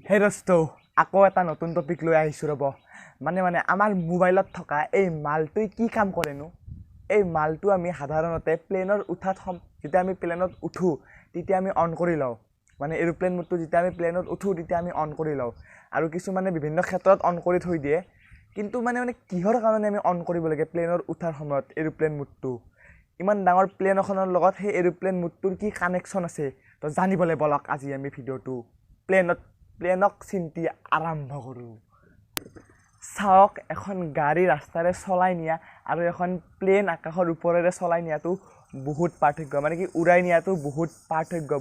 হে দোস্ত আকৌ এটা নতুন টপিক লৈ আহিছোঁ ৰ'ব মানে আমাৰ মোবাইলত থকা এই মালটোই কি কাম কৰেনো এই মালটো আমি সাধাৰণতে প্লেনৰ উঠাত যেতিয়া আমি প্লেনত উঠোঁ তেতিয়া আমি অন কৰি লওঁ মানে এৰোপ্লেন মোডটো যেতিয়া আমি প্লেনত উঠোঁ তেতিয়া আমি অন কৰি লওঁ আৰু কিছুমানে বিভিন্ন ক্ষেত্ৰত অন কৰি থৈ দিয়ে কিন্তু মানে কিহৰ কাৰণে আমি অন কৰিব লাগে প্লেনৰ উঠাৰ সময়ত এৰোপ্লেন মোডটো ইমান ডাঙৰ প্লেন এখনৰ লগত সেই এৰোপ্লেন মোডটোৰ কি কানেকশ্যন আছে তো জানিবলৈ বলক আজি আমি ভিডিঅ'টো প্লেনক চিন্তি আৰম্ভ কৰোঁ চাওক এখন গাড়ী ৰাস্তাৰে চলাই নিয়া আৰু এখন প্লেন আকাশৰ ওপৰেৰে চলাই নিয়াটো বহুত পাৰ্থক্য মানে কি উৰাই নিয়াটো বহুত পাৰ্থক্য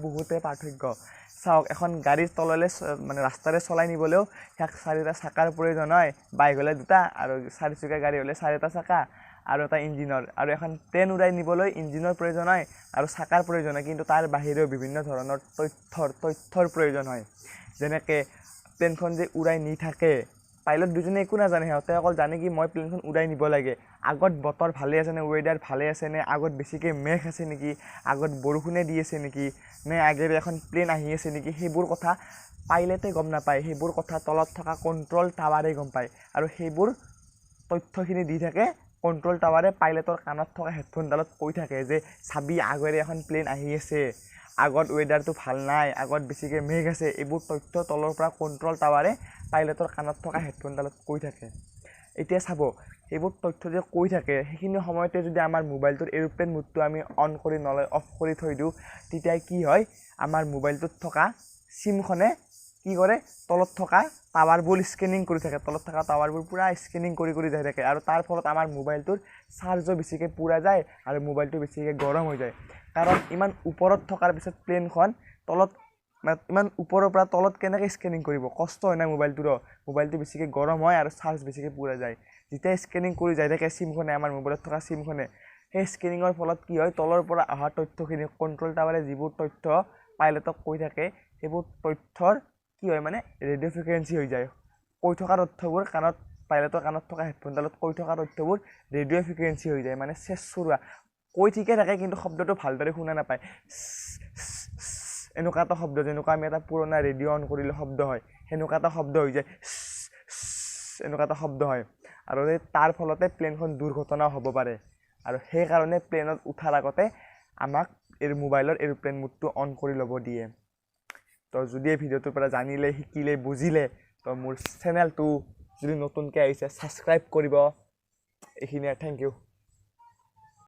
বহুতে পাৰ্থক্য চাওক এখন গাড়ীৰ তললৈ মানে ৰাস্তাৰে চলাই নিবলৈও ইয়াক চাৰিটা চাকাৰ প্ৰয়োজন হয় বাইক হ'লে দুটা আৰু চাৰিচকীয়া গাড়ী হ'লে চাৰিটা চাকা আৰু এটা ইঞ্জিনৰ আৰু এখন প্লেন উৰাই নিবলৈ ইঞ্জিনৰ প্ৰয়োজন হয় আৰু চাকাৰ প্ৰয়োজন হয় কিন্তু তাৰ বাহিৰেও বিভিন্ন ধৰণৰ তথ্যৰ প্ৰয়োজন হয় যেনেকৈ প্লেনখন যে উৰাই নি থাকে পাইলট দুজনে একো নাজানে সিহঁতে অকল জানে কি মই প্লেনখন উৰাই নিব লাগে আগত বতৰ ভালে আছে নে ৱেডাৰ ভালে আছে নে আগত বেছিকৈ মেঘ আছে নেকি আগত বৰষুণে দি আছে নেকি নে আগেৰে এখন প্লেন আহি আছে নেকি সেইবোৰ কথা পাইলটে গম নাপায় সেইবোৰ কথা তলত থকা কণ্ট্ৰল টাৱাৰে গম পায় আৰু সেইবোৰ তথ্যখিনি দি থাকে কণ্ট্ৰল টাৱাৰে পাইলটৰ কাণত থকা হেডফোনডালত কৈ থাকে যে চাবি আগেৰে এখন প্লেন আহি আছে আগত ৱেডাৰটো ভাল নাই আগত বেছিকৈ মেঘ আছে এইবোৰ তথ্য তলৰ পৰা কণ্ট্ৰল টাৱাৰে পাইলটৰ কাণত থকা হেডফোনডালত কৈ থাকে এতিয়া চাব সেইবোৰ তথ্য যে কৈ থাকে সেইখিনি সময়তে যদি আমাৰ মোবাইলটোৰ এৰোপ্লেন মোডটো আমি অন কৰি নলয় অফ কৰি থৈ দিওঁ তেতিয়া কি হয় আমাৰ মোবাইলটোত থকা চিমখনে কি কৰে তলত থকা টাৱাৰবোৰ স্কেনিং কৰি থাকে তলত থকা টাৱাৰবোৰ পূৰা স্কেনিং কৰি যাই থাকে আৰু তাৰ ফলত আমাৰ মোবাইলটোৰ চাৰ্জো বেছিকৈ পূৰা যায় আৰু মোবাইলটো বেছিকৈ গৰম হৈ যায় কাৰণ ইমান ওপৰত থকাৰ পিছত প্লেনখন তলত ইমান ওপৰৰ পৰা তলত কেনেকৈ স্কেনিং কৰিব কষ্ট হয় না মোবাইলটো বেছিকৈ গৰম হয় আৰু চাৰ্জ বেছিকৈ পূৰা যায় যেতিয়া স্কেনিং কৰি যাই থাকে চিমখনে আমাৰ মোবাইলত থকা চিমখনে সেই স্কেনিঙৰ ফলত কি হয় তলৰ পৰা অহা তথ্যখিনি কণ্ট্ৰল টাৱাৰে যিবোৰ তথ্য পাইলটক কৈ থাকে সেইবোৰ তথ্যৰ কি হয় মানে ৰেডিঅ' ফ্ৰিকুৱেঞ্চি হৈ যায় কৈ থকা তথ্যবোৰ পাইলটৰ কাণত থকা হেডফোনডালত কৈ থকা তথ্যবোৰ ৰেডিঅ' ফ্ৰিকুৱেঞ্চি হৈ যায় মানে চেঁচুৰুৱা কৈ ঠিকে থাকে কিন্তু শব্দটো ভালদৰে শুনা নাপায় এনেকুৱা এটা শব্দ যেনেকুৱা আমি এটা পুৰণা ৰেডিঅ' অন কৰিলে শব্দ হয় সেনেকুৱা এটা শব্দ হৈ যায় এনেকুৱা এটা শব্দ হয় আৰু তাৰ ফলতে প্লেনখন দুৰ্ঘটনাও হ'ব পাৰে আৰু সেইকাৰণে প্লেনত উঠাৰ আগতে আমাক মোবাইলৰ এৰোপ্লেন মোডটো অন কৰি ল'ব দিয়ে তো যদি এই ভিডিঅ'টোৰ পৰা জানিলে শিকিলে বুজিলে তো মোৰ চেনেলটো যদি নতুনকৈ আহিছে ছাবস্ক্ৰাইব কৰিব এইখিনিয়ে থেংক ইউ